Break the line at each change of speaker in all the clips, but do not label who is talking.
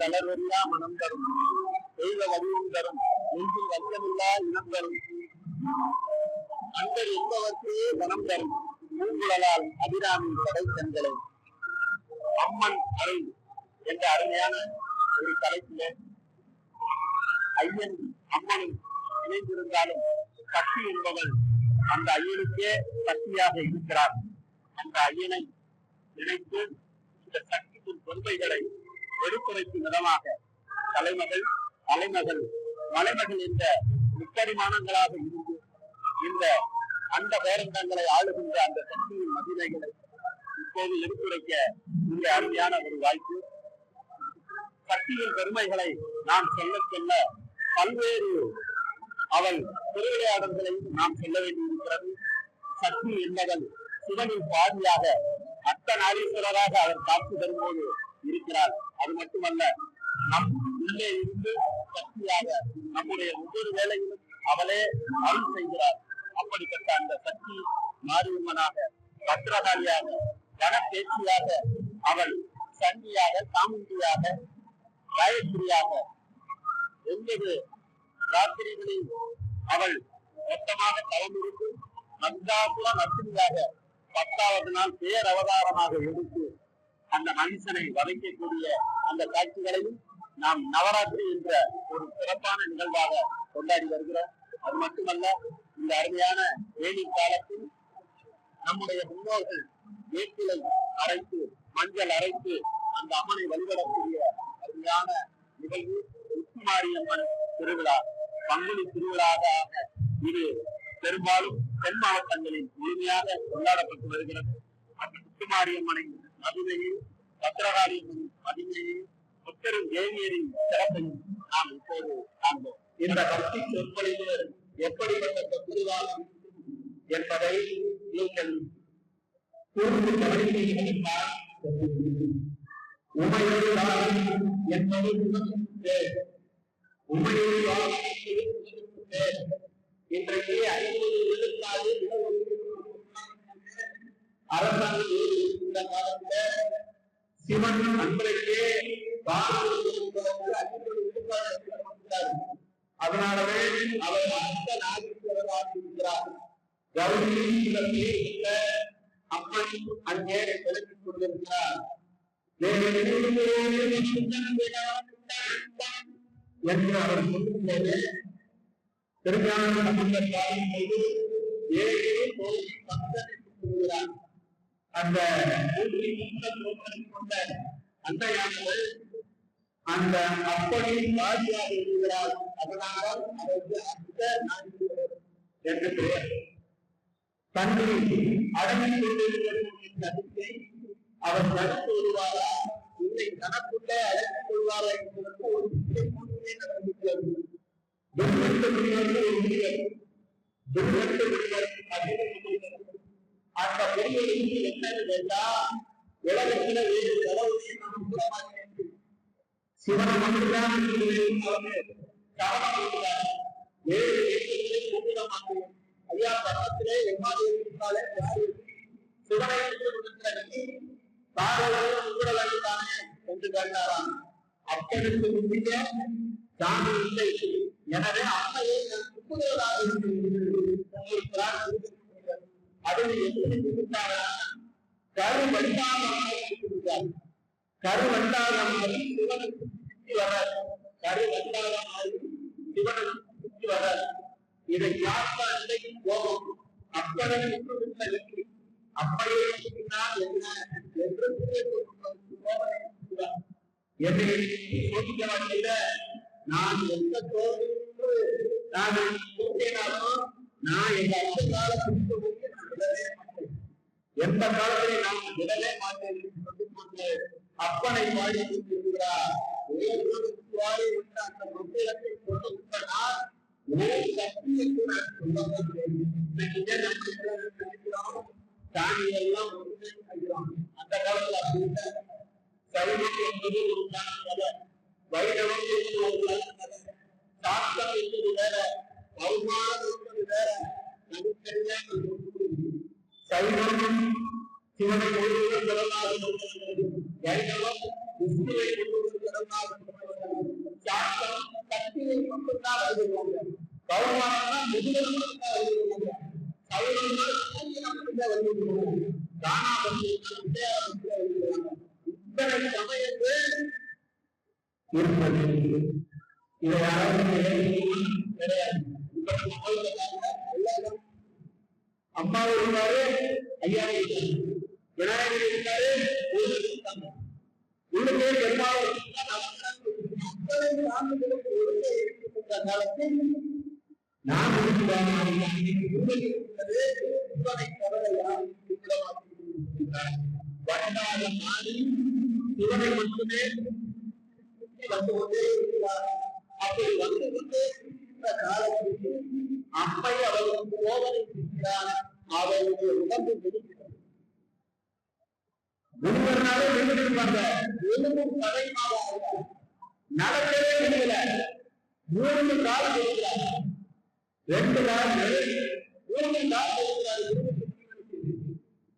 தளர்வெல்லா மனம் தரும் தெய்வ வடிவம் தரும் நெஞ்சில் வஞ்சமில்லா இனம் தரும் அன்பர் என்பவர்க்கே மனம் தரும் பூங்குழலால் அபிராமி படைத்தன்களை அம்மன் அருள் என்ற அருமையான ஒரு தலைப்பிலே ஐயன் அம்மனும் இணைந்திருந்தாலும் சக்தி என்பவள் அந்த ஐயனுக்கே சக்தியாக இருக்கிறார். அந்த ஐயனை நினைத்து இந்த சக்தியின் பொறுமைகளை எடுத்துரைக்கும் விதமாக தலைமகள் அலைமகள் மலைமகள் என்ற முப்பரிமாணங்களாக இருந்து இந்த அந்த பேரண்டங்களை ஆளுகின்ற அந்த சக்தியின் மதிலைகளை இப்போது எடுத்துரைக்க இந்த அருமையான ஒரு வாய்ப்பு. சக்தியின் பெருமைகளை நாம் சொல்ல சொல்ல பல்வேறு அவள் திருவிளையாடல்களையும் நாம் சொல்ல வேண்டியிருக்கிறது. சக்தி என்பவள் சிவனின் பாதியாக அர்த்தநாரீஸ்வரராக அவர் காட்சி தரும்போது இருக்கிறார். அது மட்டுமல்ல, நம் உள்ளே இருந்து சக்தியாக நம்முடைய ஒவ்வொரு வேளையிலும் அவளே அருள் செய்கிறார். அப்படிப்பட்ட அந்த சக்தி மாரியம்மனாக, பத்திரகாளியாக, கனப்பேச்சியாக, அவள் சண்டியாக, சாமுண்டியாக, காயத்ரியாக 9 ராத்திரிகளில் அவள் மொத்தமாக தவமிருந்து மந்தாசுர நர்த்தினியாக 10வது நாள் பேரவதாரமாக எடுத்து அந்த மனுஷனை வதைக்கக்கூடிய அந்த காட்சிகளையும் நாம் நவராத்திரி என்ற ஒரு சிறப்பான நிகழ்வாக கொண்டாடி வருகிறோம். அது மட்டுமல்ல, இந்த அருமையான வேலி காலத்தில் நம்முடைய முன்னோர்கள் வேப்பிலை அரைத்து மஞ்சள் அரைத்து அந்த அம்மனை வழிபடக்கூடிய அருமையான நிகழ்வு முத்துமாரியம்மன் திருவிழா. பங்குனி திருவிழாவாக இது பெரும்பாலும் தென் மாவட்டங்களில் முழுமையாக கொண்டாடப்பட்டு வருகிறது. அந்த முத்துமாரியம்மனை மகிமையும் பத்திரகாளியம்மனின் மகிமையும் முத்தரும் தேவியரின் சிறப்பையும் நாம் இப்போது காண்போம். இந்த பக்தி சொற்பொழிவு எப்படிப்பட்ட திருவிழா என்பதை நீங்கள் கூர்ந்து கவனித்தீர்கள். உமையோடு என்பது உமையோடு இன்றைக்கு 50 விழுக்காடு அரசாங்கம் சிவன் அன்பரைக்கே அதனாலவே அவர் அந்த நாகேஸ்வரராக இருக்கிறார். கௌரி அப்படி அங்கே செலுத்திக் கொண்டிருக்கிறார் என்று அவர் சொல்லும்போது திருஞான சம்பந்தர் பாடும்போது 7 சொல்கிறார். அந்த கொண்ட அன்னையானவர் அந்த அப்படி பாதியாக இருக்கிறார். அதனால் அவருக்கு அந்த நாகேஸ்வரர் என்று பெயர். தன்னை அடங்கிக் கொண்டிருக்கக்கூடிய கருத்தை அவர் நடந்து வருவாரா, இல்லை தனக்குள்ளே அழைத்துக் கொள்வாரா என்பதற்கு ஒரு நடந்திருக்கிறது. அந்த பெரியவருக்கு என்னன்னு கேட்டா, உலகத்துல வேறு கடவுளையும் நாம் கூட மாட்டேன். சிவனை மட்டும்தான் வேறு கூப்பிட மாட்டேன். ஐயா பக்கத்திலே எம்மாதிரி இருந்தாலே சிவனை கூப்பிட வேண்டியதானே என்று கேட்டாராம். அப்பனுக்கு முன்னே சாமி இல்லை, எனவே அம்மையை கூப்பிடுவதாக இருக்கிறார். அதில் எப்படி கொடுத்தாரா? கருவண்டாரம் கருவண்டாரம் சிவனுக்கு சுற்றி வராது. கருவண்டாரம் சிவனுக்கு சுற்றி வராது. இதை யாருக்கா இன்றைக்கு போகும் அப்பனை வெற்றி அப்பையே என்ன என்று என்னை சோதிக்க வேண்டிய நான் எந்த தோல்விக்கு நான் கூட்டினாலும் நான் எங்க அந்த காலத்துக்கு நான் விடவே மாட்டேன். எந்த காலத்திலே நான் விடவே மாட்டேன் என்று சொல்லிக் கொண்டு அப்பனை பாடி கொண்டிருக்கிறார். அந்த முத்திரத்தை கொண்டு விட்டனால் சாமியெல்லாம் அந்த காலத்துல அப்படின்ற சைவம் என்பது ஒரு கதை, வைணவம் என்பது ஒரு கதை, சாஸ்திரம் என்பது வேற, அவமானம் என்பது வேற. தனித்தனியா சைவம் சிவனை முழுவதும் கடனாக வைணவம் விஷ்ணுவை முழுவதும் கடனாக சமயங்கள் இருப்பது. இதை யாராவது கிடையாது. அம்மா இருந்தாரு, ஐயா விநாயகர் இருந்தாரு, உள்ளே பெருமாள் காலத்தில் நான் சிவனை மட்டுமே வந்து கொண்டே இருக்கிறார். அப்படி வந்து கொண்டே இந்த காலத்தில் அப்பை அவர்களுக்கு சோதனை செய்கிறார். அவருடைய உடம்பு முடிக்கிறது. முழுவதுனாலே விழுந்திருப்பாங்க. எலும்பும் தலைமாக நடக்கவே முடியல. 3 கால் இருக்கிறார், 2 கால் 3 கால் இருக்கிறார்.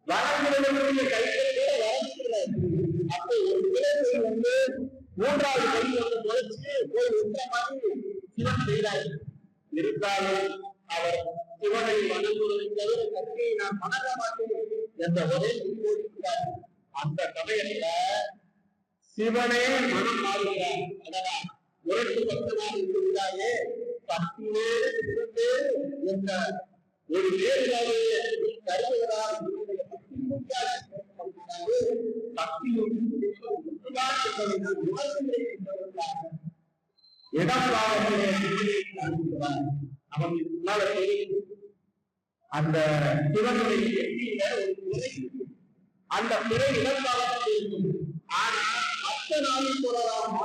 வளர்ந்துடைய கைகளை கூட வளர்ந்துக்கிறார். அப்போ ஒரு விளைவு வந்து 3வது கை வந்து முளைச்சு போய் ஒன்ற மாதிரி சிவன் செய்தார். இருந்தாலும் அவர் சிவனை வணங்குவதை தவிர கற்கையை நான் வணங்க மாட்டேன் என்ற ஒரே முடிவெடுக்கிறார். அந்த சமயத்துல சிவனே மனம் மாறுகிறார். அதனால் உரட்டு பக்தனாக இருக்கிறாயே, பக்தியோடு இருந்து என்ற ஒரு வேறுபாடு கருதுகிறார். அந்த சிவனுடைய அந்த பிறை இளங்காலத்தில் இருக்கும். ஆனால் மற்ற நாளில் சொல்லலாம்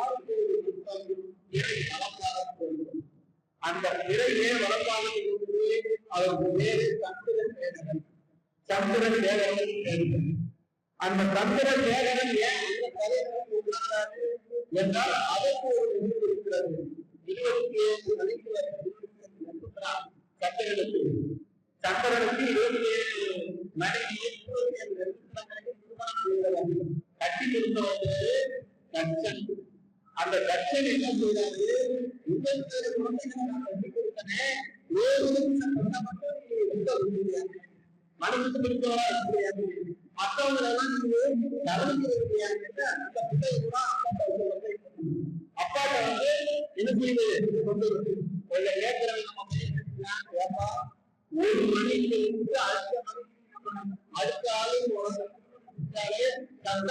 அந்த பிறையே வளர்ப்பாளர்கள் அவருக்கு வேறு சந்திரன் சேகரன். சந்திரன் சேகரன் அந்த சந்திரன் சேகரன் ஏன் அந்த கதைகளுக்கு உணர்ந்தாரு என்றால் அதற்கு ஒரு நிகழ்வு இருக்கிறது. 27 மணிக்கு சந்திரனுக்கு 27 மணிக்கு கட்டி கொடுத்தவர்கள் தட்சன். அந்த தட்சன் என்ன செய்தாரு? 27 குழந்தைகளை நான் கட்டி கொடுத்தனே, மனசுக்கு பிடித்தவரா இருக்கிறாரு. மற்றவங்க எல்லாம் நீங்க நடந்துக்கிறது அந்த பிள்ளைகளா அப்பாட்ட வந்து என்ன செய்யுது கொண்டு கொஞ்சம் கேட்கிறவங்க நம்ம ஒரு மணிக்கு அடுத்த ஆளும் அந்த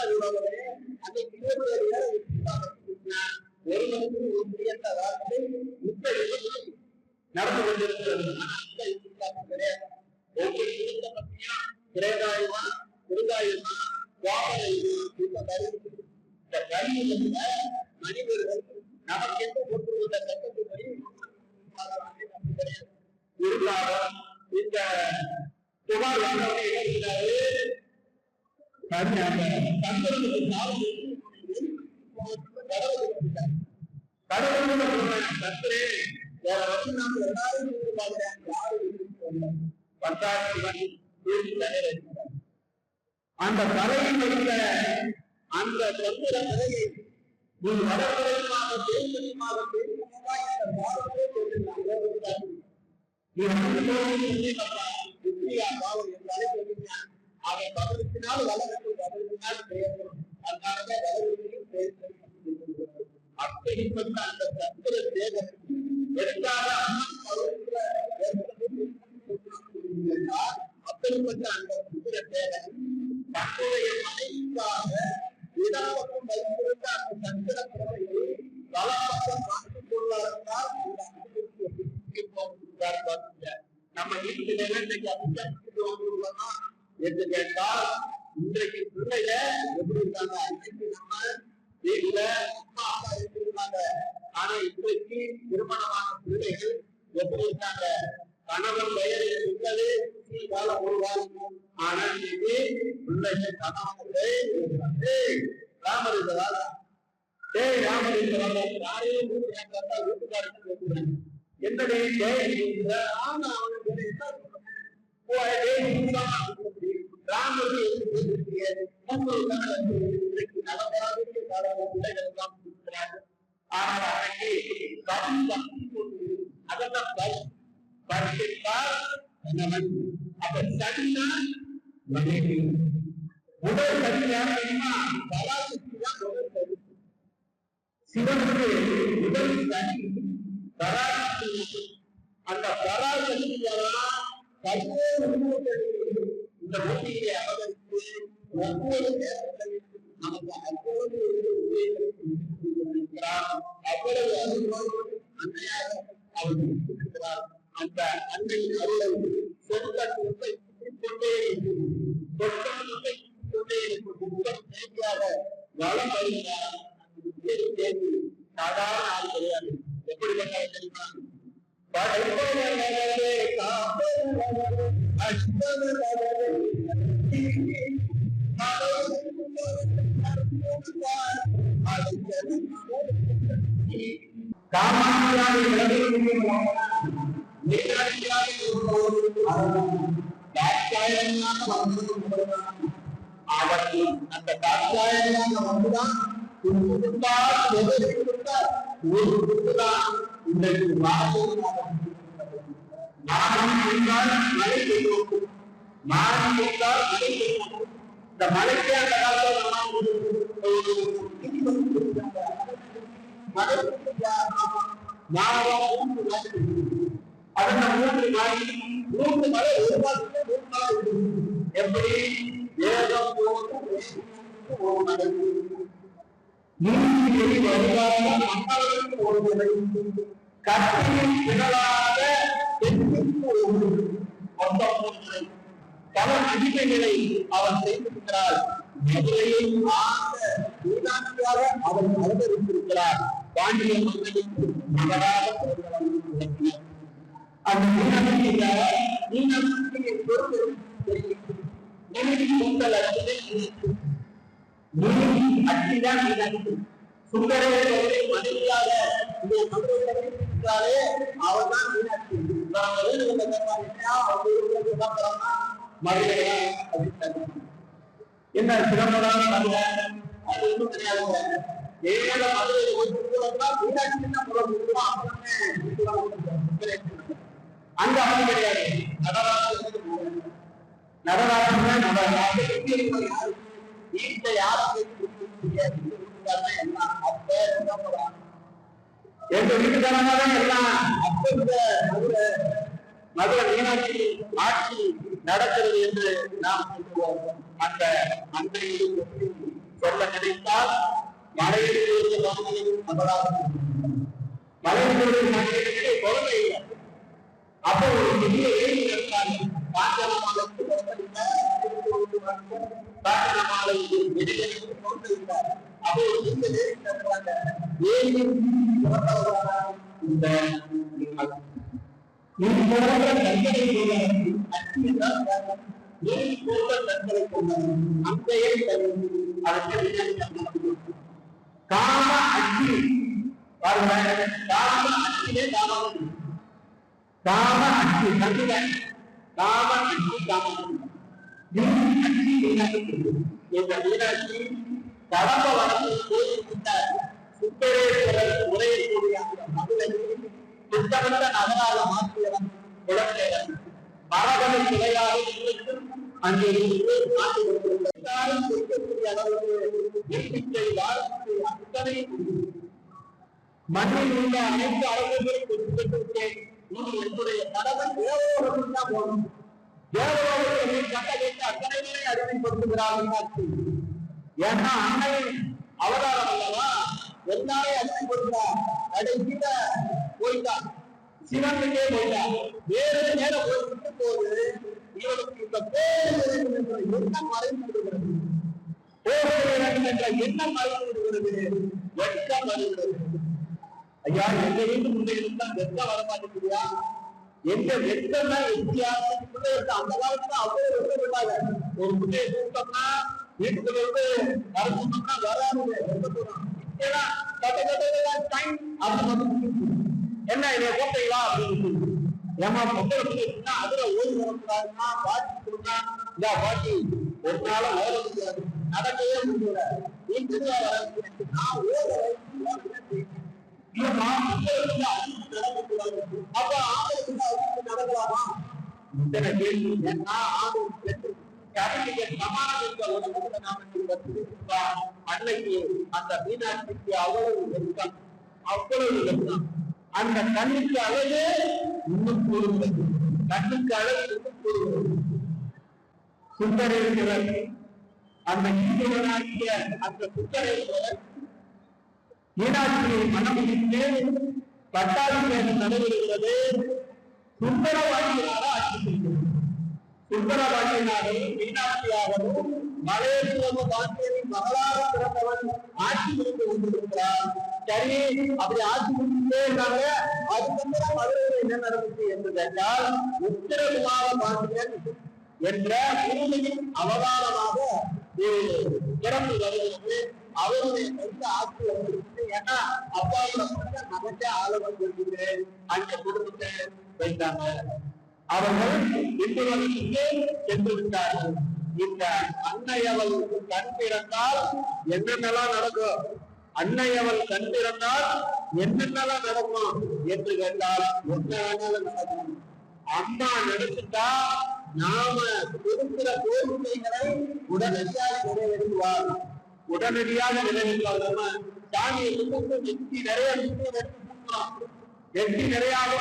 1 மணிக்கு ஒரு பிரியத்த வார்த்தை நடந்து கொண்டிருக்கிறது. கிடையாது. ஒவ்வொரு குடும்பத்தை பற்றியும் திரேதாயுமா குருதாயுமா வாபரையுமா இந்த கல்வியில மனிதர்கள் நமக்கு எந்த கொண்டுள்ள சட்டத்தின்படி கிடையாது. இருந்தாலும் இந்த புகார் வந்தவரை இழக்கிறாரு. தங்களுக்கு கடவுள் கத்தரே வேற வச்சு நாம எல்லாரும் அந்த தலையை வைத்த அந்த சந்திர கதையை நீ வடகுறையுமாக தேர்தலுமாக அவன் பதினெட்டினால் வளர்ந்து பதினெட்டினால் பெயரும் அதனாலதான் வளர்ச்சியும் அப்படிப்பட்ட அந்த சந்திர தேவன் எதற்காக அப்படிப்பட்ட அந்த சந்திர தேவன் தன்னுடைய மனைவிக்காக இடப்பக்கம் வைத்திருந்த அந்த சந்திர பிறவையை வளப்பக்கம் மாற்றிக் கொள்வதற்கால் நம்ம வீட்டுல இன்றைக்கு வந்துள்ளோம்னா என்று கேட்டால் இன்றைக்கு பிள்ளைய எப்படி இருக்காங்க? இன்னைக்கு நம்ம வீட்டுல அம்மா அப்பா இருந்திருக்காங்க. ஆனா இன்றைக்கு திருமணமான பிள்ளைகள் எப்படி இருக்காங்க? கணவன் வயதில் இருந்தது காலம் ஒரு வாரம். ஆனா இன்னைக்கு பிள்ளைகள் கணவனே ராமர் இருக்கிறார். ராமர் இருக்கிறாங்க. யாரையும் வீட்டுக்காரங்க என்ன ஆனா அவனுக்கு உடல் சரியாக சிவனுக்கு முதல் சனி பராசக்தி. அந்த பராசக்தியெல்லாம் பல்வேறு இந்த பூமியை அவதரித்து ஒவ்வொரு நேரங்களில் நமக்கு அவ்வளவு அவ்வளவு அருள் அன்னையாக அவர் இருக்கிறார். அந்த அன்னையின் அருளை சொற்கொண்டே வளம் வருகிறார். சாதாரண ஆள் கிடையாது. எப்படி பண்ணாலும் தெரியுமா? அந்த காத்தாயனாக வந்துதான் இன்றைக்கு மாறி என்றால் மழை பெய்யும், மாறி என்றால் மழை பெய்யும். இந்த மழைக்கே அந்த காலத்தில் அதன் மூன்று மாறி மூன்று மழை ஒரு மாதத்துல மூணு மழை எப்படி வேகம் ஒரு மழை நீதி வருவாங்க மக்களுக்கு ஒரு முறை கட்டியில் திகழாத பல அடிமைகளை அவர் செய்திருக்கிறார். மதுரையை அவர் அலங்கரித்திருக்கிறார். பாண்டிய மக்களின் மகனாக அந்த பொங்கல் அச்சிதான் சுந்தரே மனைவியாக அவர் தான் மீனாட்சி. என்ன சிதம்பரம் அது ஒன்றும் தெரியாது. ஏழை மதுரை மீனாட்சி அங்க அப்படி கிடையாது. நடராஜன் வீட்டை யாருக்கு எங்க வீட்டுக்காரங்க எல்லாம் அப்ப இந்த மதுரை மீனாட்சி ஆட்சி நடக்கிறது என்று நாம் சொல்லுவோம். அந்த அன்றையில் சொல்ல நினைத்தால் மலையில் அபராதம், மலையில் மனிதனுக்கு குழந்தை இல்லை. அப்போ ஒரு பெரிய ஏழி நடத்தாங்க. பாஞ்சனமாலைக்கு பாஞ்சனமாலை அப்போ இந்த ஏழி நடத்துறாங்க. ஏழியின் இந்த காம அச்சி காம அச்சிலே காம அச்சி கண்டிப்பா காம அச்சி காம அச்சி இந்த மீனாட்சி கடம்ப வளர்த்து கோயில்கிட்டார். சுப்பரேஸ்வரர் உரையக்கூடிய அந்த மதுரை புத்தகத்த நகராக மாற்றியவன் குழந்தைகள் மரபணு சிலையாக அங்கே நாட்டு கொடுக்கக்கூடிய அளவுக்கு அத்தனை மண்ணில் உள்ள அனைத்து அரசுகளையும் கொடுத்திருக்கேன். என்னுடைய கடமை தேவலோகத்தில் தான் போகணும். தேவலோகத்தை கட்ட வைத்து அத்தனைகளை அடிமைப்படுத்துகிறார்கள். ஏன்னா அன்னை அவதாரம் அல்லவா, எல்லாரையும் அடிமைப்படுத்துறார். கடைசியில போயிட்டார், சிவனுக்கே போயிட்டார். வேறு நேரம் போய்விட்டு போது இவருக்கு இந்த எண்ணம் மறைந்து விடுகிறது. என்ற எண்ணம் மறைந்து விடுகிறது. வெட்கம் வருகிறது. ஐயா, எங்க வீட்டு முன்னே இருந்தா வெட்கம் வரமாட்டேங்குறியா? எங்க வெட்கம்னா வித்தியாசம். அந்த காலத்துல அவ்வளவு வெட்கப்பட்டாங்க. ஒரு முட்டையை கூப்பிட்டோம்னா வீட்டுக்குள்ள இருந்து வரணும்னா வராது. என்ன இதை கூப்பிட்டீங்களா அப்படின்னு ஏமா பொங்கல் அதுல ஓய்வு வரக்கூடாதுன்னா பாட்டி கொடுத்தா இந்த பாட்டி ஒரு நாள ஓட முடியாது, நடக்கவே முடியல, வீட்டுக்கு வர நான் அப்ப ஆண்களுக்கு நடக்கலாமா? கேள்வி. ஏன்னா ஆண் கருணைய சமானம் என்ற உலகத்துல நாம அன்னைக்கு அந்த மீனாட்சிக்கு அவ்வளவு வெட்கம், அவ்வளவு வெட்கம். அந்த கண்ணுக்கு அழகு இன்னும் கூறுகிறது, கண்ணுக்கு அழகு இன்னும் கூறுகிறது. சுந்தரேஸ்வரர் அந்த இந்தியனாகிய அந்த சுந்தரேஸ்வரர் மீனாட்சியை மனமுடித்து பட்டாபிஷேகம் நடைபெறுகிறது. சுந்தரவாண்டியனாக ஆட்சி செய்கிறது. சுந்தரவாண்டியனாகவும் மீனாட்சியாகவும் மலையேசுவ பாண்டியனின் மகளாக பிறந்தவன் ஆட்சி புரிந்து கொண்டிருக்கிறார். சரி, அப்படி ஆட்சி புரிந்துட்டே இருந்தாங்க. அதுக்கப்புறம் மதுரையில் என்ன நடந்துச்சு என்று கேட்டால், உத்தரகுமார பாண்டியன் என்ற குருவின் அவதாரமாக பிறந்து வருகிறது. அவருடைய கையில ஆட்சி வந்துருக்கு. ஏன்னா அப்பாவோட நமக்கே ஆளுநர் சொல்லிட்டு அந்த குடும்பத்தை வைத்தாங்க. அவர்கள் இன்றுவரையிலே சென்று விட்டார்கள். இந்த அன்னையவள் கண் திறந்தால் என்னென்னலாம் நடக்கும், அன்னையவள் கண் திறந்தால் என்னென்னலாம் நடக்கும் என்று கேட்டால் என்ன வேணாலும் நடக்கும். அம்மா நினைச்சுட்டா நாம கொடுக்கிற கோரிக்கைகளை உடனடியாக நிறைவேற்றுவார், உடனடியாக நிறைவேற்றுவார். நம்ம சாமியை நெற்றி நிறைய நெற்றி நிறையாக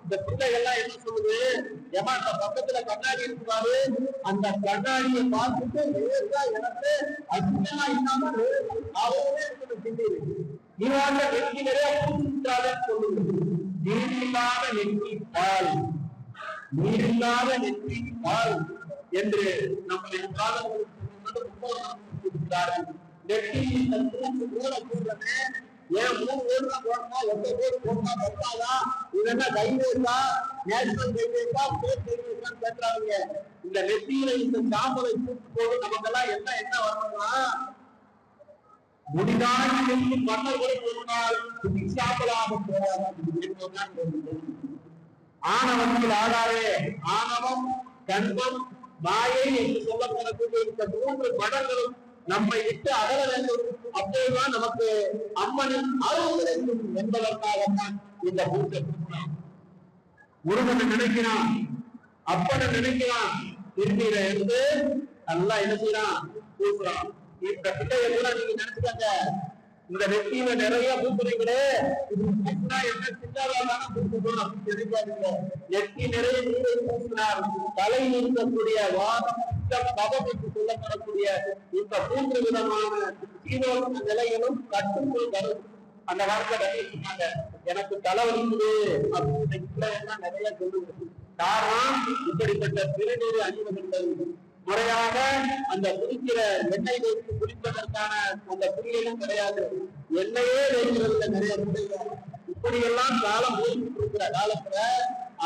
இந்த பிள்ளைகள்லாம் என்ன சொல்லுது, ஏமா அந்த பக்கத்துல கண்ணாடி இருக்குவாரு, அந்த கண்ணாடியை பார்த்துட்டு எனக்கு அசுத்தமா இல்லாம அவரே சிந்திரு இவாண்ட நெற்றி நிறைய பூசிட்டாலும் சொல்லுது. நீரில்லாத நெற்றி பால், நீரில்லாத நெற்றி பால் என்று நம்முடைய காலங்களுக்கு நெற்றி கூட கூடுறது. ஏன் 3 பேர் போடணுமா, 8 பேர் போடணுமா, பத்தாதா, இதென்ன கைவேசா, நேஷனல் கைவேசா, ஸ்டேட் கைவேசான்னு கேட்கிறாங்க. இந்த நெத்தியில இந்த சாம்பலை கூட்டு போது நமக்கெல்லாம் என்ன வரணும்னா, முடிதான மன்னர்களை போனால் சாம்பலாக போவாங்க. ஆணவத்தில் ஆதாரே ஆணவம், கண்பம், மாயை என்று சொல்லப்படக்கூடிய இந்த 3 மடங்களும் நம்மை விட்டு அகல வேண்டும். அப்போதுதான் நமக்கு அம்மனின் அருள் கிடைக்கும் என்பதற்காகத்தான் இந்த பூஜை. முருகனை நினைக்கிறான், அப்பனை நினைக்கிறான், திருநீரை எடுத்து நல்லா என்ன செய்யறான், பூசுறான். இந்த பிள்ளைய கூட நீங்க நினைச்சுக்காங்க, இந்த நெத்தியில நிறைய பூசுறீங்களே, இது என்ன சின்னதான பூசணும் அப்படின்னு நினைக்காதீங்க. நெத்தி நிறைய நீரை பூசினார். தலையில் இருக்கக்கூடிய வாதம் பவம் என்று சொல்லப்படக்கூடிய இந்த 3 விதமான சீரோட நிலைகளும் கட்டுக்குள் வரும். அந்த காலத்துல சொன்னாங்க, எனக்கு தலைவலிக்குது அப்படின்னு நிறைய சொல்லுவது. காரணம், இப்படிப்பட்ட திருநீர் அணிவதில்லை. முறையாக அந்த குடிக்கிற எண்ணெய் வைத்து குடிப்பதற்கான அந்த புரியலும் கிடையாது. எண்ணெயே வைக்கிறதுல நிறைய பிள்ளைகள் இப்படி எல்லாம் காலம் ஓடிட்டு இருக்கிற காலத்துல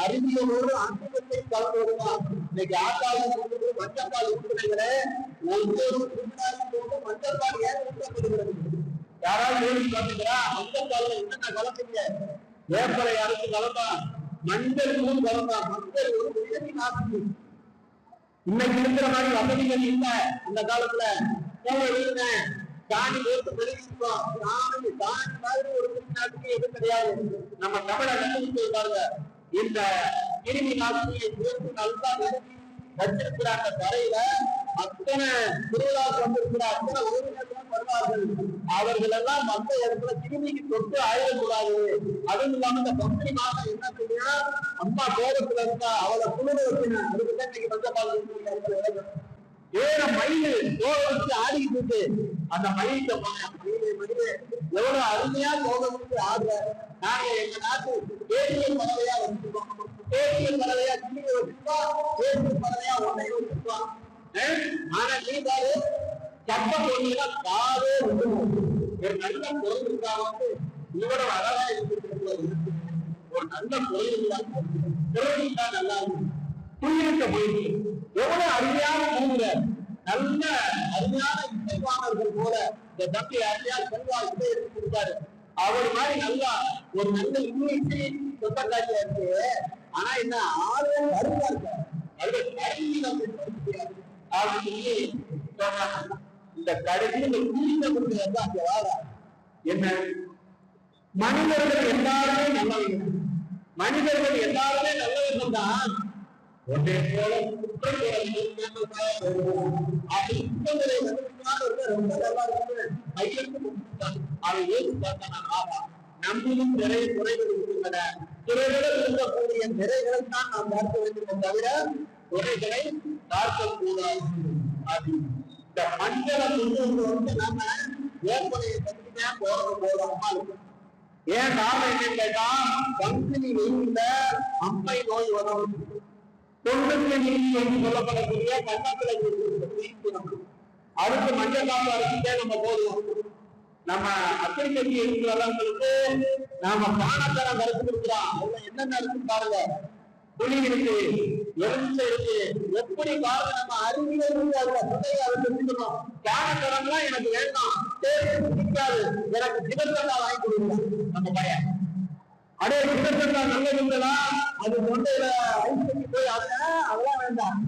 அறிவியலோடு அனுபவத்தை கலந்து வருவான். இன்னைக்கு ஆட்டாளி மஞ்சப்பால் உறுப்பினர்களே, ஒவ்வொரு உறுப்பினரும் மஞ்சப்பால் ஏன் ஊட்டப்படுகிறது? யாராவது யோசிச்சு பாத்தீங்களா? மஞ்சப்பால் என்னென்ன கலப்பீங்க? வேப்பரை அரைச்சு கலந்தான், மஞ்சள் தூள் கலந்தான். மஞ்சள் ஒரு வியதி நாட்டு. இன்னைக்கு இருக்கிற மாதிரி வசதிகள் இல்ல. அந்த காலத்துல தாண்டி போட்டு பெருகிருக்கோம். தாண்டி மாதிரி ஒரு நாட்டுக்கு எதுவும் கிடையாது. நம்ம தமிழை கண்டுபிடிச்சிருக்காங்க. இந்த கிருமி நாசினியை சேர்த்து நல்லா நிறுத்தி வச்சிருக்கிறாங்க. தரையில அத்தனை திருவிழாவுக்கு வந்திருக்கிற அத்தனை உறவினர்களும் வருவார்கள். அவர்கள் எல்லாம் மற்ற இடத்துல கிருமிக்கு தொட்டு ஆயிடக்கூடாது. அதுவும் இல்லாம இந்த பங்குனி மாதம் என்ன செய்யா, அம்மா கோபத்துல இருந்தா அவளை குளிர வச்சுனா அதுக்குதான் இன்னைக்கு மஞ்சப்பால் ஏற மயிலு கோபம் வச்சு ஆடிக்கிட்டு இருக்கு. அந்த மயில மயிலே எவ்வளவு அருமையா கோபம் வச்சு ஆடுற. நாங்க எங்க நாட்டு தேசிய பறவையா வச்சிருக்கோம். தேசிய பறவையா கிளியை வச்சிருக்கோம், தேசிய பறவையா ஒன்றை வச்சிருக்கோம். ஆனா நீ பாரு, சப்ப பொண்ணுல காவே ஒரு நல்ல பொருள் இருக்கா வந்து இவ்வளவு அழகா இருக்கு. ஒரு நல்ல பொருள் தான் நல்லா இருக்கு. புரியிருக்க போயிட்டு எவ்வளவு அருமையான பூங்குற நல்ல அருமையான இசைவானவர்கள் போல இந்த தம்பி அருமையா செல்வா இசை எடுத்து கொடுத்தாரு. அவர் மாதிரி நல்லா ஒரு நல்ல இசை சொந்தக்காட்சியா இருக்கு. ஆனா என்ன ஆளுநர் அருமையா இருக்காரு. இந்த கடைசியில் அங்க வாழ என்ன, மனிதர்கள் எல்லாருமே நல்லவர்கள். மனிதர்கள் எல்லாருமே நல்லவர்கள் தான். ஒன்றே போல அப்படி குற்றங்களை ரொம்ப நல்லா இருக்கு கையெழுத்து அதை ஏற்று பார்த்தானா நம்மளும் நிறைய குறைகள் இருக்கின்றன. குறைகளை இருக்கக்கூடிய நிறைகளை தான் நாம் பார்க்க வேண்டும் தவிர குறைகளை பார்க்கக்கூடாது. அது இந்த மஞ்சளை கொண்டு நாம ஏற்படையை பற்றி தான் போறோம். ஏன் காரணம் என்னன்னு கேட்டா பங்குனி வெயில்ல அம்மை நோய் வரும். தொண்டுக்கு நீதி என்று சொல்லப்படக்கூடிய கண்ணத்துல அதுக்கு மஞ்சள் காப்பு அரைச்சிட்டே நம்ம போதும். நம்ம அக்கறை கட்சி இருக்கிறவங்களுக்கு நாம பானத்தரம் கருத்து இருக்கிறோம். அதுல என்னென்ன இருக்கு பாருங்க. புளி இருக்கு, எலுமிச்சை இருக்கு. எப்படி பாருங்க நம்ம அறிவியல் அதுல புதைய அதை தெரிஞ்சுக்கணும். பானத்தரம்லாம் எனக்கு வேண்டாம், பிடிக்காது, எனக்கு சிவத்தண்டா வாங்கி கொடுக்கணும். நம்ம பையன் அதே சிவத்தண்டா நல்லதுங்களா அது தொண்டையில ஐஸ்கட்டி போய் அதெல்லாம் வேண்டாம்.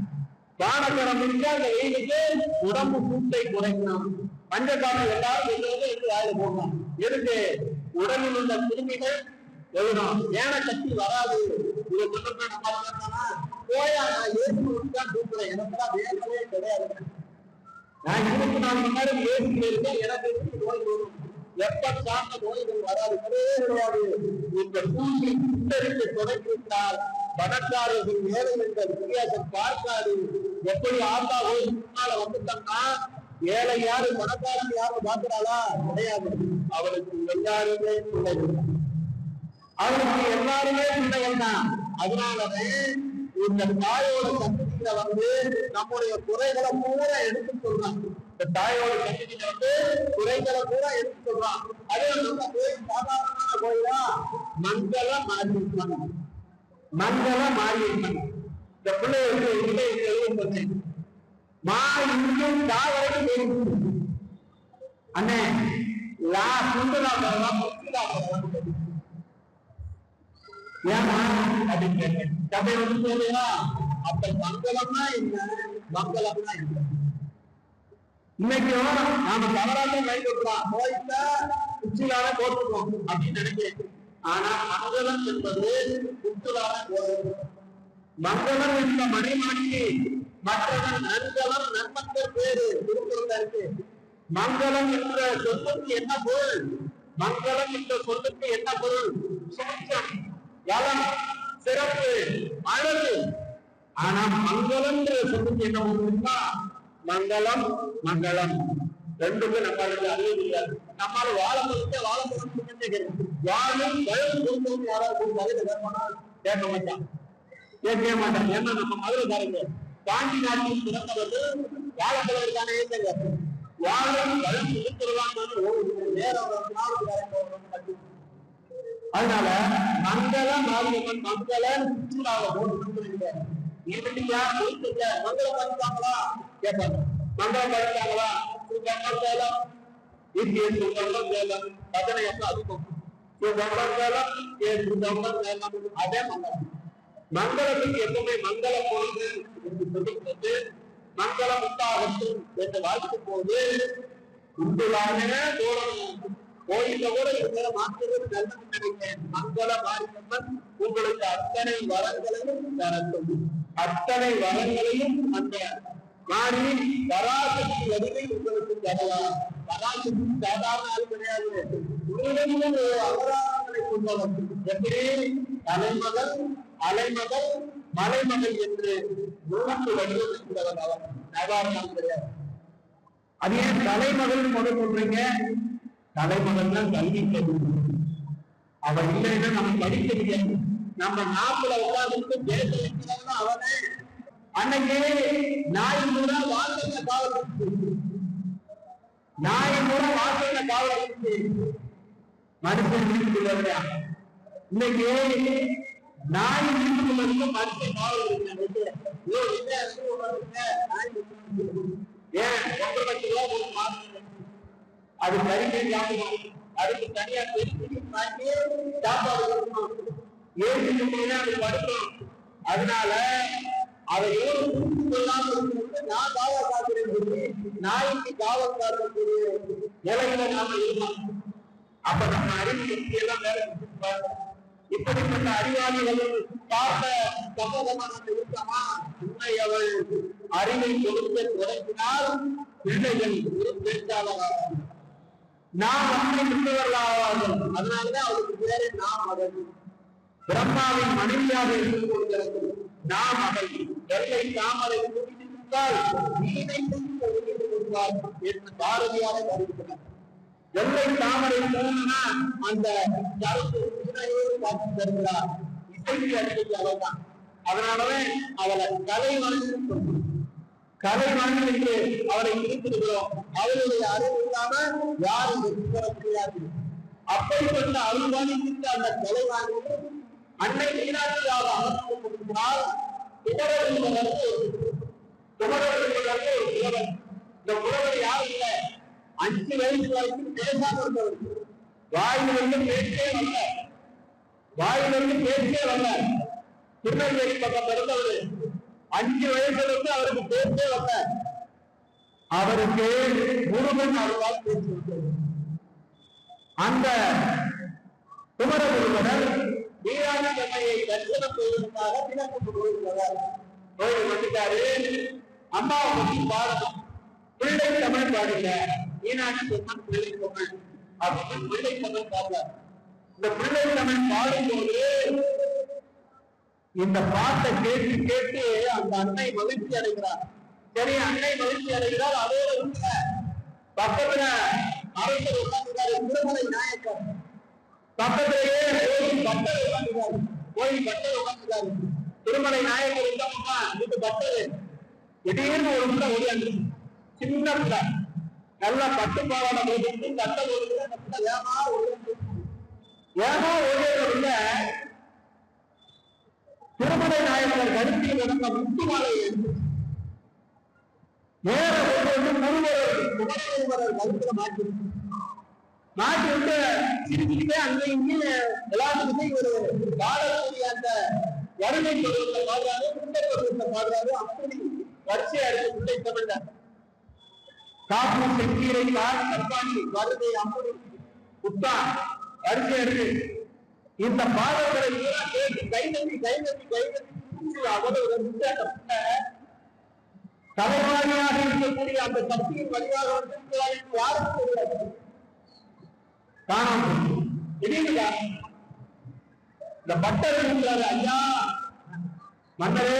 பானத்தரம் முடிஞ்சா அந்த வெயிலுக்கு உடம்பு சூட்டை குறைக்கணும். மஞ்சக்காலம் எல்லாரும் எடுத்து வாயில போடணும். எதுக்கு? உடலில் உள்ள கிருமிகள் எழுதணும். ஏன கட்டி வராது. இதை சொல்லணும்னா போயா நான் ஏசுதான் தூக்குறேன், எனக்குதான் வேலையே கிடையாது. நான் 24 மணி நேரம் ஏசில இருக்கேன், எனக்கு நோய் வரும். எப்ப சார்ந்த நோய்கள் வராது, கிடையாது. இந்த பூமி சுட்டரித்து தொடங்கிவிட்டால் பணக்காரர்கள் ஏழை என்ற வித்தியாசம் பார்க்காது. எப்படி ஆத்தா போய் முன்னால வந்துட்டோம்னா ஏழை யாரு பணக்காரன் யாரும் பார்க்கிறாளா? கிடையாது. அவளுக்கு எல்லாருமே பிள்ளைகள், அவளுக்கு எல்லாருமே பிள்ளைகள் தான். அதனாலவே இந்த தாயோட சந்ததியில நம்முடைய குறைகளை பூரா எடுத்து சொல்றாங்க. இந்த தாயோட சந்ததியில குறைகளை பூரா எடுத்து சொல்றான். அதே நம்ம கோயில் சாதாரணமான கோயிலா மங்களம் மாறி இருக்கணும், மங்களம் மாறி இருக்கணும். இந்த பிள்ளைகளுக்கு எழுதும் மா இன்னும் தாவரைக்கும் அண்ணே லா சுந்தரா பரவா ஏமா அப்படின்னு கேட்டேன். கதை சொல்லுங்களா? அப்ப மங்களம்னா என்ன, மங்களம்னா என்ன? இன்னைக்கும் நாம தவறாக பயன்படுத்தலாம். நோய்த்த உச்சிலான போட்டுருக்கோம் அப்படின்னு நினைக்கிறேன். ஆனா மங்களம் என்பது உச்சிலான போடுறது. மங்களம் என்ற மணிமாணிக்கு மற்றவன் நன்கலம் நன்மக்கள் பேரு திருக்குறள் இருக்கு. மங்களம் என்ற சொல்லுக்கு என்ன பொருள்? மங்களம் என்ற சொல்லுக்கு என்ன பொருள்? சுத்தம், யலம், சிறப்பு, அழகு. ஆனா மங்களம் சொல்லுக்கு என்ன பொருள்னா மங்களம் மங்களம் ரெண்டுமே நம்மளுக்கு அறிய முடியாது. நம்மளால வாழ முடிஞ்ச வாழ முடிஞ்சு வாழும் வயது கொடுத்தவங்க யாராவது கேட்க மாட்டான், கேட்கவே மாட்டான். ஏன்னா நம்ம மதுரைக்காரங்க பாண்டி நாட்டில் பிறந்தவர்கள் வாழப்பதற்கான வாழும் வயது இருக்கிறதான்னு நேரம். அதனால மங்களம் மாரியம்மன் மங்களம் சுற்றுலாவை போட்டு மங்களம் பண்ணிட்டாங்களா கேட்பாங்க. மங்களம் பண்ணிட்டாங்களா சேலம் சேலம் பதனை எப்ப அதிகம் சேலம் அதே மங்களம். மங்களத்துக்கு எப்பவுமே மங்களம் பொழுது என்று சொல்லிவிட்டு மங்களம் உண்டாகட்டும் என்று வாழ்த்தும் போது உண்டுலான தோழணும். கோயில கூட இருக்கிற மாற்றுவது நல்லது நினைக்கிறேன். மங்கள மாரியம்மன் உங்களுக்கு அத்தனை வரங்களையும் தரட்டும். அத்தனை வரங்களையும் அந்த மாறி பராசக்தி வடிவை உங்களுக்கு தரலாம். பராசக்தி சாதாரண ஆள் கிடையாது. உலகமும் அபராதங்களை கொண்டவன். எப்படி தலைமகள் அலைமகள் மலைமகள் என்று 3 வடிவம் அவர் சாதாரணம் கிடையாது. அது ஏன் தலைமகள் முதல் சொல்றீங்க? தலைமகன் தான் கல்வி கல்வி. அவன் இல்லைன்னா நம்ம படிக்க முடியாது. நம்ம நாட்டுல உட்கார்ந்து பேச வைக்கிறவங்க அவனே. அன்னைக்கு நாய் கூட வாசல்ல காவல் இருக்கு, நாய் கூட வாசல்ல காவல் இருக்கு. மனுஷன் வீட்டுக்குள்ள இன்னைக்கு நாய் வீட்டுக்குள்ள இருந்து மனுஷன் காவல் இருக்கு. ஏன் 1.5 லட்சம் ரூபாய் ஒரு மாசம் அது கறிமை சாப்பிடணும். அதுக்கு தனியா சாப்பாடு கொடுக்கணும். ஏசி அது படுக்கணும். அதனால அதை எவ்வளவு புரிந்து கொள்ளாமல் இருக்கும்போது நான் காவல் காக்கிறேன் சொல்லி நாய்க்கு காவல் காக்கக்கூடிய நிலையில நாம இருக்கணும். அப்ப நம்ம அறிவு எல்லாம் வேலை இப்படிப்பட்ட அறிவாளிகள் பார்த்த சமூகமான இருக்கமா? உண்மை அவள் அறிவை கொடுக்க தொடங்கினால் பிள்ளைகள் ஒரு பேச்சாளராக நாம் அன்னை மிக்கவர்களாவார்கள். அதனாலதான் அவருக்கு பேரு நாம் மகள். பிரம்மாவின் மனைவியாக இருந்து கொள்கிறது நாம் மகள். வெள்ளை தாமரை குடித்தால் என்று பாரதியாக கருதுகிறார். வெள்ளை தாமரை போனா அந்த கருத்து பார்த்து தருகிறார். இசைக்கு அடிக்கடி அவள் தான். அதனாலவே அவளை கலைவாணி என்று அவரை குறிப்பிடுகிறோம். அவருடைய அறிவு இல்லாம யாரும் வெற்றி பெற முடியாது. அப்படிப்பட்ட அருள்வாணிக்கு அந்த கலைவாணி அன்னை மீனாட்சியாக அமர்ந்திருக்கிறார். இந்த புலவர் யாரும் இல்ல, 5 வயசு வரைக்கும் பேசாம இருந்தவர். வாயிலிருந்து பேச்சே வரல. திருநெல்வேலி பக்கம் பிறந்தவர். 5 வயசுல அவருக்கு பேச்சே வரல. அவருக்கு முருகன் அருளால் பேச்சு வந்தது. அந்த குமரகுருவனர் வீராணி அம்மையை தரிசனம் செய்வதற்காக தினக்கு கோயில் வந்துட்டாரு. அம்மாவை பற்றி பாடணும். பிள்ளை தமிழ் பாடல. மீனாட்சி சொன்ன பிள்ளை தமிழ் அப்படின்னு பிள்ளை தமிழ் பாடுறார். இந்த பிள்ளை தமிழ் பாடும்போது இந்த பாட்டை கேட்டு கேட்டு அந்த அன்னை மகிழ்ச்சி அடைகிறார். சரி, அன்னை மகிழ்ச்சி அடைகிறார். அதோட பக்கத்துல அரசர் உட்கார்ந்துருக்காரு, திருமலை நாயக்கர். பக்கத்திலேயே கோயில் பட்டர் உட்கார்ந்துருக்காரு. திருமலை நாயக்கர் இல்லம்மா இது பட்டரு. திடீர்னு ஒரு முறை ஓடியாந்து சின்ன பிள்ளை நல்லா பட்டு பாவாட போட்டு கட்ட ஓடுறது ஏமா ஓடியதில்ல. திருமலை நாயக்கர் கருத்தில் நடந்த முத்து மாலையை நேர முருகர் கருத்துல மாட்டி விட்டு சிரிச்சுக்கிட்டே அங்க இங்கே எல்லாத்துக்குமே ஒரு பாடக்கூடிய அந்த வறுமை பருவத்தை பாடுறாரு, குண்டை பருவத்தை பாடுறாரு. அப்படி வரிசையா இருக்கு குண்டை தமிழ்ல. காப்பு செக்கீரை கார் கற்பாண்டி வருதை அம்புடி புத்தான் வரிசையா இருக்கு. இந்த பாடல்களை கேட்டு கைநட்டி அவ்வளவு தலைவாணியாக இருக்கக்கூடிய அந்த சக்தியின் வழியாக வந்திருக்கிறார் என்று யாரும் தெரியாது. காணாமல் திடீர்னு இந்த பட்டர் இருக்கிறாரு. ஐயா மன்னரே,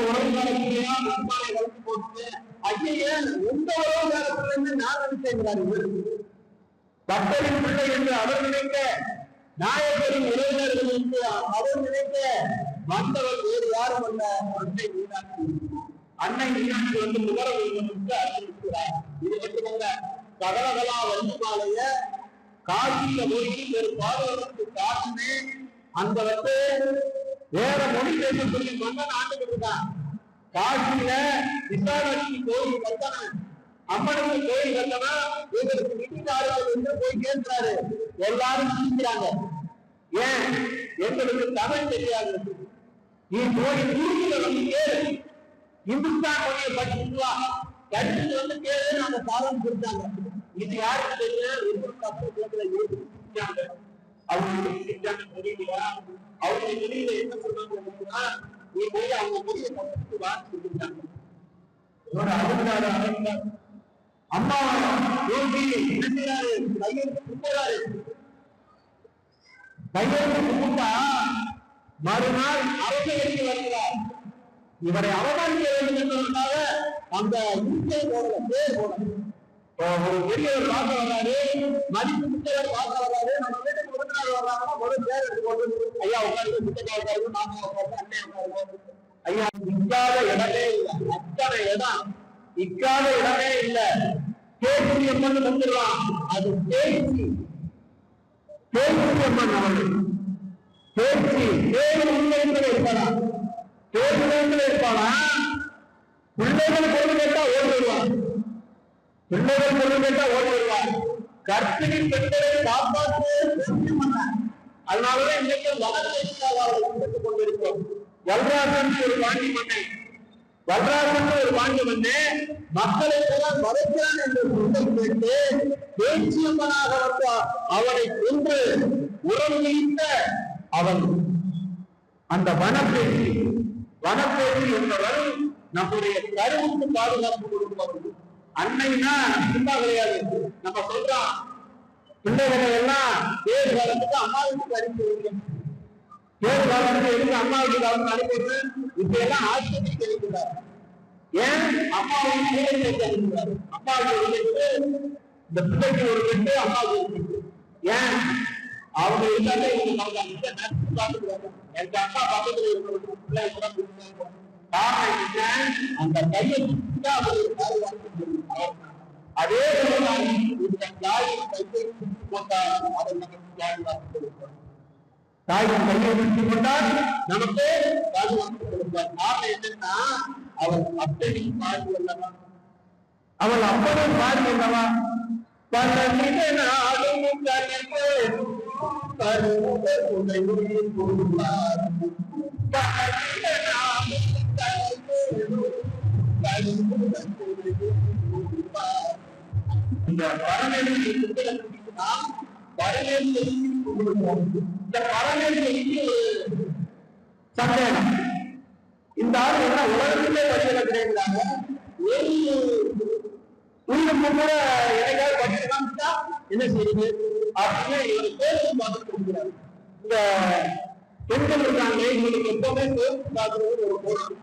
உறவு காலத்திலேயா முஸ்மானை வளர்த்து போட்டு ஐயா எந்த உறவு காலத்துல நான் நினைச்சேங்கிறாரு. பட்டரின் பிள்ளை என்று அவர் நினைக்க, நாயக்கரின் உறவினர்கள் என்று அவர் நினைக்க வந்தவர் வேறு யாரும் அல்ல, அன்னை மீனாட்சி. அன்னை மீனாட்சி வந்து முகரவிற்கு அறிவிக்கிறார். இது மட்டுமல்ல, சகலகலா வஞ்சிமாலைய காட்சியில போய் ஒரு பாதுகாப்பு காரணமே அந்த வந்து வேற மொழி பேசக்கூடிய மன்னன் ஆண்டுகிட்டு இருக்கான். காட்சியில விசாரணி கோயில் கட்டணம், அம்மனுக்கு கோயில் கட்டணம், இவருக்கு வீட்டுக்காரர்கள் என்று போய் கேட்கிறாரு. எல்லாரும் சிரிக்கிறாங்க. ஏன்? எங்களுக்கு தமிழ் தெரியாது. நீ போய் துருக்கில வந்து கேளு, இந்துஸ்தான் மொழியை படிச்சுவா, படிச்சுட்டு வந்து கேளு. அந்த சாதம் கொடுத்தாங்க. இது யாருக்கு தெரியும்? அவங்களுக்கு தெரியலையா? அவங்க மொழியில என்ன சொல்றாங்க? நீ போய் அவங்க மொழியை பக்கத்துக்கு வாசி கொடுத்தாங்க. அம்மா யோகி நினைக்கிறாரு, கையெழுத்து கும்பிடுறாரு. கையெழுத்து கும்பிட்டா மறுநாள் அரசியலுக்கு வருகிறார். இவரை அவமானிக்க வேண்டும் என்பதற்காக அந்த பேர் போடணும். ஒரு பெரியவர் பார்க்க வர்றாரு, மதிப்பு மிக்கவர் பார்க்க வர்றாரு. நம்ம வீட்டுக்கு விருந்தினர் வர்றாங்கன்னா முதல் பேர் எடுத்து போட்டு ஐயா உட்காந்து முட்டைக்காக மாமா உட்காந்து அண்ணே உட்காந்து ஐயா இக்காத இடமே இல்லை. அத்தனை இடம் இக்காத இடமே இல்லை. பேச்சு அம்மன் வந்துடுவான். அது பேச்சு அம்மன் அவர்கள் பேச்சு பேரு உண்மைகளை இருப்பானா, பேரு இருப்பானா. பிள்ளைகள் பொருள் கேட்டா ஓடி வருவான். பிள்ளைகள் பொருள் கேட்டா ஓடி வருவார். கர்ப்பிணி பெண்களை காப்பாற்ற அதனாலதான் இன்னைக்கு வளர்ச்சி கொண்டிருக்கிறோம். வல்ராசன் ஒரு பாண்டி மன்னன் வல்ராசன் ஒரு பாண்டிய வந்து மக்களை வதைக்கிறான் என்று சொல்லை கேட்டு பேச்சியம்மனாக வந்தார். அவனை கொன்று உரம் நீத்த அவன் அந்த வனப்பேசி என்பவர் நம்முடைய கருவுக்கு பாதுகாப்பு கொடுப்பவர். அன்னைன்னா சும்மா கிடையாது. நம்ம சொல்றோம் பிள்ளைகளை எல்லாம் பேர் காலத்துக்கு அம்மா வீட்டுக்கு அனுப்பி வைக்கணும். பேர் காலத்துக்கு எதுக்கு அம்மா வீட்டுக்கு அவங்க அனுப்பிடுறது? இப்ப எல்லாம் ஆஸ்பத்திரிக்கு அனுப்பிடுறாரு. ஏன் அம்மா வீட்டு அனுப்பிடுறாரு? அம்மா வீட்டு இந்த பிள்ளைக்கு ஒரு பெட்டு, அம்மா வீட்டு ஏன் அவங்க எல்லாமே பார்த்துக்கிறாங்க. எங்க அம்மா பக்கத்துல இருக்கிற பிள்ளை கூட அந்த கையை அதே தாயின் கையை பிடித்துக் கொண்டால் நமக்கு பாதுகாப்பு கொடுப்பார். காரணம் என்னன்னா அவள் அப்படி பாடி வல்லவா, அவள் அப்படி பாடி வல்லவா. பல நாளும் இந்த பரமேஸ்வரி சந்தேகம். இந்த ஆள் என்ன உலகத்திலே படிக்க கிடைக்கிறாங்க. உயிருக்கு கூட எனக்காக படிக்கிறதா என்ன செய்யுது அப்படின்னு இவரை பேசி பார்த்து கொடுக்கிறார். இந்த பெண்கள் இருக்காங்க, இவங்களுக்கு எப்பவுமே பேசி பார்க்கறது ஒரு போராட்டம்.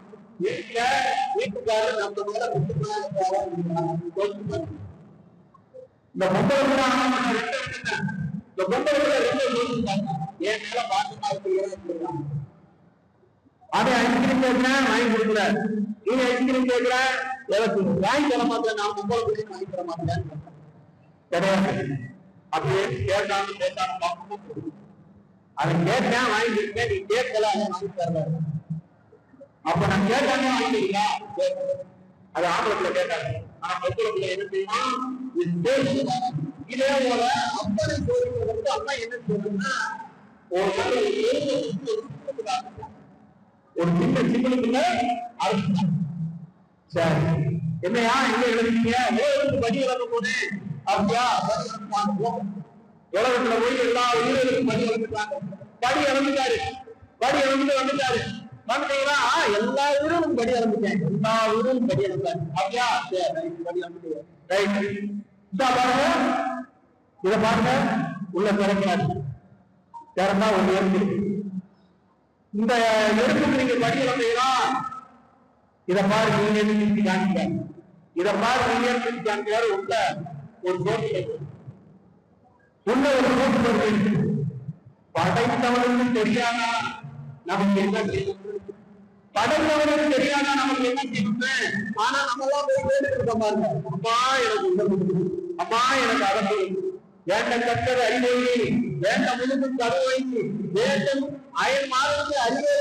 வீட்டுக்காரர் நம்ம மேல இந்த பொம்பளை இந்த பொம்பளை என் மேல பாசமா இருக்கிறாங்க. அதை ஐஸ்கிரீம் கேட்கிறேன் வாங்கி கொடுக்கல, நீங்க ஐஸ்கிரீம் கேட்கிற எனக்கு வாங்கி தர மாட்டேன், நான் பொம்பளை பிள்ளைங்க வாங்கி தர மாட்டேன் கிடையாது. அப்படியே கேட்டாலும் அதை கேட்டேன் வாங்கி கொடுத்தேன், நீ கேட்கல அதை வாங்கி தரல. அப்ப நான் கேட்டாங்க வாங்கிட்டீங்களா? அது ஆம்பளத்துல கேட்டாங்க. ஆனா பொம்பளை என்ன செய்யணும்? இதே போல அப்பனை கோரிக்கை அம்மா என்ன செய்யணும்னா ஒரு சின்ன சின்னலுக்குள்ள அழைச்சிட்டாங்க. சரி என்னையா எங்க எழுதிங்க? உலகத்துக்கு படி இழக்க போது அப்படியா? உலகத்துல போய் எல்லா உயிர்களுக்கும் படி இழந்துட்டாங்க. படி இழந்துட்டாரு, படி இழந்துட்டு வந்துட்டாரு. வந்துட்டீங்களா? எல்லா ஊரும் படி இறந்துட்டேன், எல்லா ஊரும் படி இறந்தாரு. அப்படியா? சரி படி இறந்துட்டு பாருங்க, இத பாருங்க, உள்ள திறக்கிறாரு. திறந்தா ஒரு எறும்பு. இந்த எறும்புக்கு நீங்க படி இறந்தீங்களா? இத பாரு, நீங்க எழுதி காணிக்க. இத பாரு, நீங்க எழுதி காணிக்கிறாரு. உள்ள ஒரு சோட்டு, உள்ள ஒரு சோட்டு. படைத்தவனுக்கு தெரியாதா நமக்கு என்ன செய்யும்? படைத்தவனுக்கு தெரியாதா நமக்கு என்ன செய்யும்? ஆனா நம்ம எல்லாம் போய் கேட்டு பாருங்க, அப்பா எனக்கு அம்மா எனக்கு அரசு வேண்ட கற்றது அறிவை, வேண்ட முழுக்கு கருவை, வேண்டும் அயல் மாதத்துக்கு அறிவை,